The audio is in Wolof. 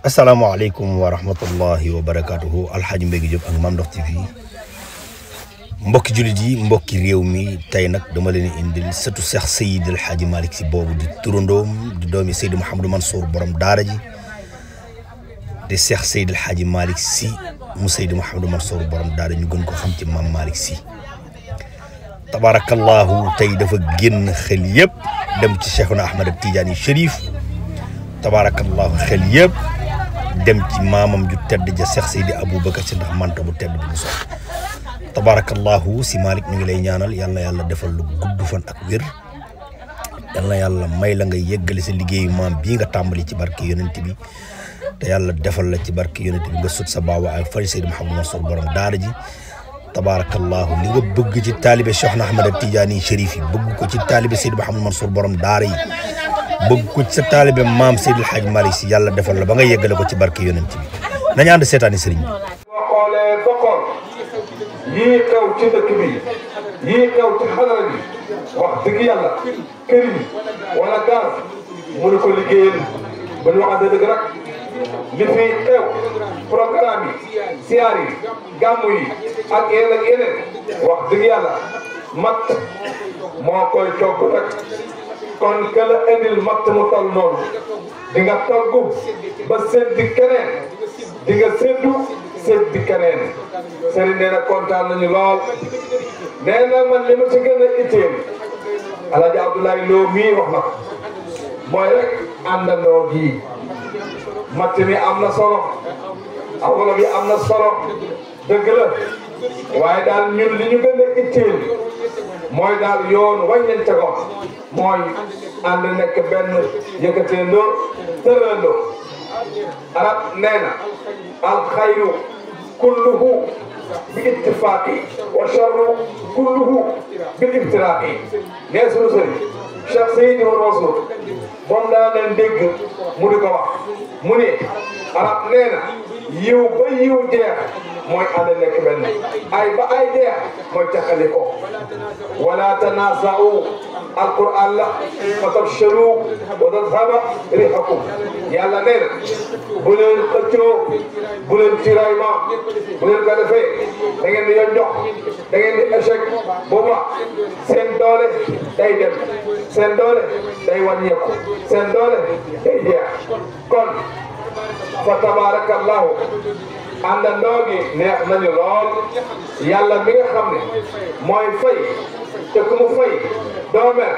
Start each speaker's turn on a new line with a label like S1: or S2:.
S1: asalaamaaleykum wa rahmatullahi wa barakaatuhu alxaaji Mbégi Diop ak Mame Ndokh TV mbokki jullit yi mbokki réew mi tey nag dama leen indil sëtu Cheikh Seydi El Hadji Malick Sy boobu di turandoom di doomi Seydi Mouhamadou Mansour borom daara ji di Cheikh Seydi El Hadji Malick Sy mu Seydi Mouhamadou Mansour borom daara ñu gën ko xam ci Mame Malick Sy tabarakallahu tey dafa génn xel yëpp dem ci Cheikhuna Ahmad Tidiane Chérif tabarakallahu xel yëpp dem ci maamam ju tedd ja Cheikh Seydi Aboubacar Sy ndax manta bu tedd bi mu sol tabarakallahu si Malick ñu ngi lay ñaanal yàlla yàlla defal lu gudd fan ak wér yàlla yàlla may la nga yeggale sa liggéeyu maam bii nga tàmbali ci barke yonent bi te yàlla defal la ci barke yonent bi nga sut sa baawa ak fay Seydi Mouhamadou Mansour borom daara ji tabarakallahu li nga bëgg ci taalibe Cheikhna Ahmad Tidiane Chérif yi bëgg ko ci taalibe Seydi Mouhamadou Mansour borom daara yi bëgg ko ci sa taalibe maam Seydi El Hadji Malick Sy yàlla defal la ba nga yeggale ko ci barke yonent bi nañu ànd seetaani sëriñ bi.
S2: boo xoolee ba xool yii xew ci dëkk bi yii xew ci xadara bi wax dëgg yàlla këriñ wala gaar mënu ko liggéeyal ba ñu waxante dëgg rek li fi xew programme yi siyaar yi gàmmu yi ak yeneen wax dëgg yàlla mat moo koy togg rek. kon que la indil matt mu toll noonu di nga togg ba séddi keneen di nga séddi keneen Serigne nee na kontaan nañu lool nee na man li ma ci gën a itteel Alaaji Abdoulaye Lo mii wax na mooy rek àndandoo gii matt mi am na solo awolo bi am na solo dëgg la waaye daal ñun li ñu gën a itteel mooy daal yoon wañ leen tegoon mooy ànd nekk benn yëkkateendoo tërandoo arab nee na alxayru kulluhu bi ittifaaqi wa charru kulluhu bil iftiraaqi nee sunu sëriñ Cheikh Seydi Mansour moom daa leen dégg mu di ko wax mu ne arab nee na yiw ba yiw jeex mooy ànd nekk benn ay ba ay jeex mooy taxali ko wala tanaza'u alquran la fa tafshalu wa tadhhaba rihukum yàlla nee na bu leen xëccoo bu leen tiraillement bu leen ko defee da ngeen di yoon jox da ngeen di échec booba seen doole day dem seen doole day wàññeeku seen doole day jeex kon fa tabarakallahu àndandoo gi neex nañu lool yàlla mi nga xam ne mooy fay te ku mu fay doo mer